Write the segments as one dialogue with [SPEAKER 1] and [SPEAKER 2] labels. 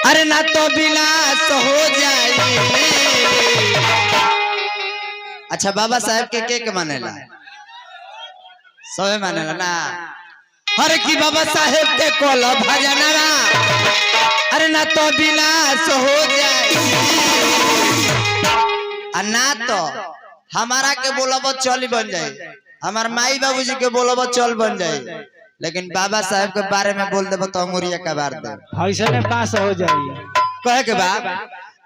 [SPEAKER 1] अरे ना तो विनाश हो जाए। अच्छा बाबा साहेब के मानेला सबे मानेला ना। अरे की बाबा साहेब के कोल भजनवा अरे ना तो विनाश हो जाए ना तो हमारा के बोलब चल बन जाए, हमार माई बाबूजी के बोलब चल बन जाए, लेकिन बाबा साहेब के बारे में बोल देबो तो अंगुरिया का बार दे
[SPEAKER 2] ऐसे पास हो जाए
[SPEAKER 1] कहे के बा।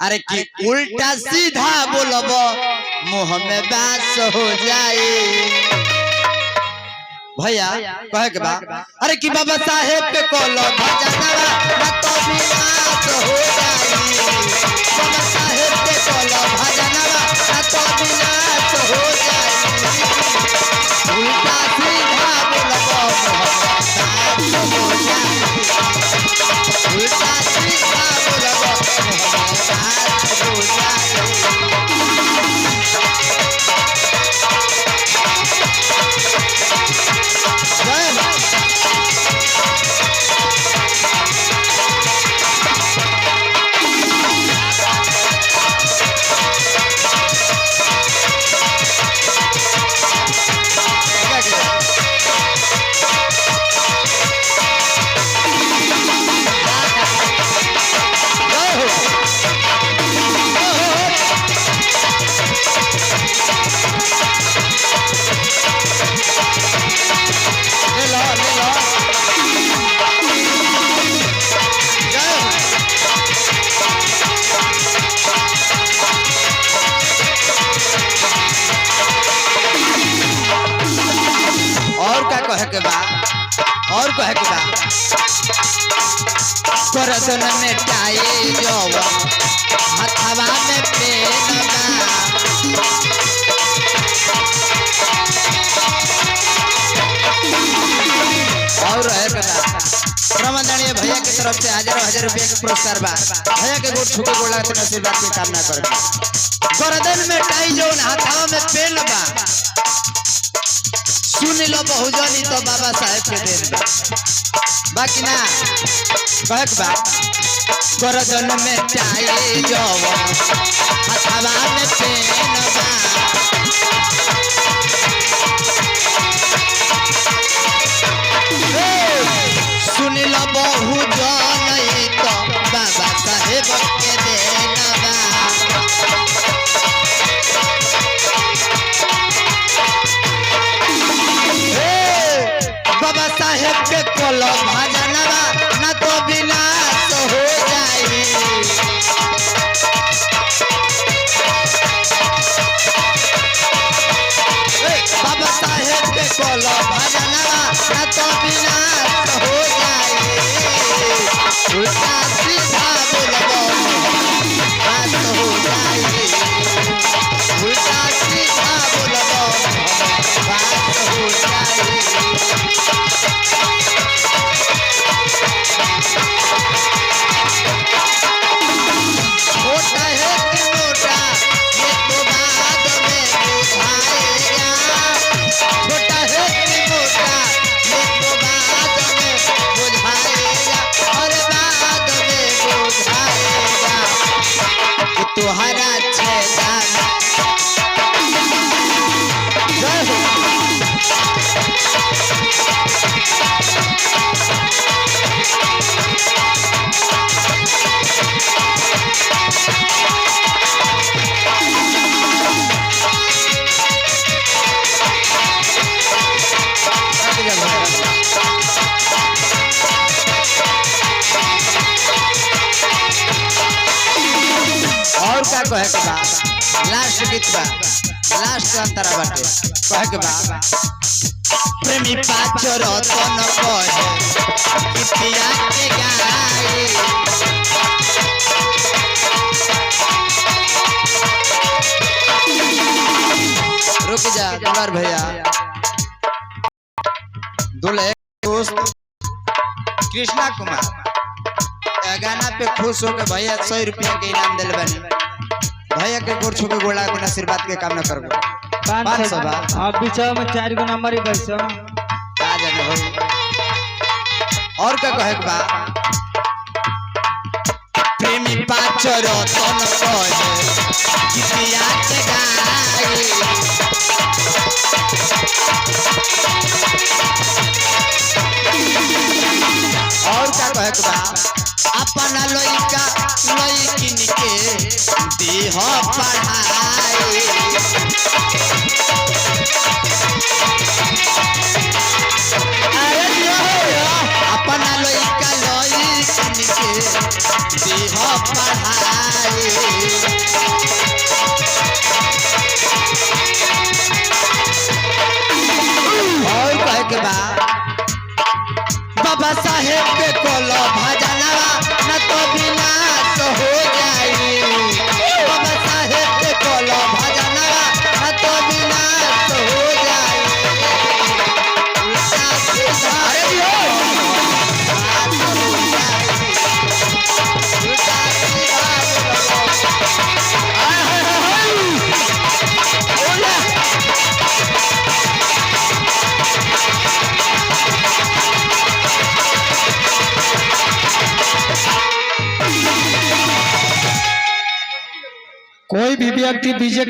[SPEAKER 1] अरे की उल्टा सीधा बोलब मुंह में बास हो जाए भैया कहे के बा। अरे की बाबा साहेब के कोलो भजनवा ना तो विनाश हो जाए, बाबा साहेब के कोलो भजनवा ना तो विनाश हो जाए। उल्टा सीधा बोलब मुंह में बास हो जाए, उल्टा सीधा बोलब मुंह में बास हो जाए। के बा और कहे के बा। करदन में टाई जवा हथवा में पेन बा, और रहे के बा प्रमंडलीय भैया की तरफ से हजारों हजार रुपया के पुरस्कार बा। भैया के गोट छुके गोला के नसीब बात की कामना करके। करदन में टाई जो हथवा में पेन बा सुन लो बहुजनी तो बाबा साहेब के देन बा, बाकी ना कहक बा। करदन में टाई जवा हथवा में पेन बा, सुन लो बहुजनी तो बाबा साहेब के देन बा। बाबा साहेब के कोलो भजनवा ना तो विनाश हो जाए, बाबा साहेब के कोलो भजनवा ना तो विनाश हो जाए। उल्टा सीधा बोलबो बात हो जाए, उल्टा सीधा बोलबो बात हो जाए। छोटा है कि मोटा ये तो बाद में बुझाएगा, छोटा है कि मोटा ये तो बाद में बुझाएगा, और बाद में बुझाएगा कि तुम्हारा छेदा जय हो। और क्या कहे के बा लास्ट गीत बा, लास्ट अंतरा बाटे कहे के बा। प्रेमी पाछो रतन कहे कितिया के गाए, रुक जा दुलार भैया। दुल्हे दोस्त कृष्णा कुमार गाना पे खुश होकर भैया 100 रुपया के इनाम दिल बने। भैया के गोड़ छुके गोड़ा के आशीर्वाद के काम न करबो 500 बा।
[SPEAKER 2] अब बीच में 4 गो नंबर ही बैठो
[SPEAKER 1] का जाने हो। और का कहे के बा पाँच रतन कहे गीतिया के गाई और का कहे के बा अपना लइका लइकिन के देह पढ़ाई अपना लइका लइकिन के देह पढ़ाई और कहे के बा बाबा साहेब के कोलो भजनवा न तो विनाश हो जाई बाबा साहेब के कोलो भजनवा न तो विनाश हो जाई उल्टा सीधा उल्टा
[SPEAKER 2] कोई भी व्यक्ति बीजे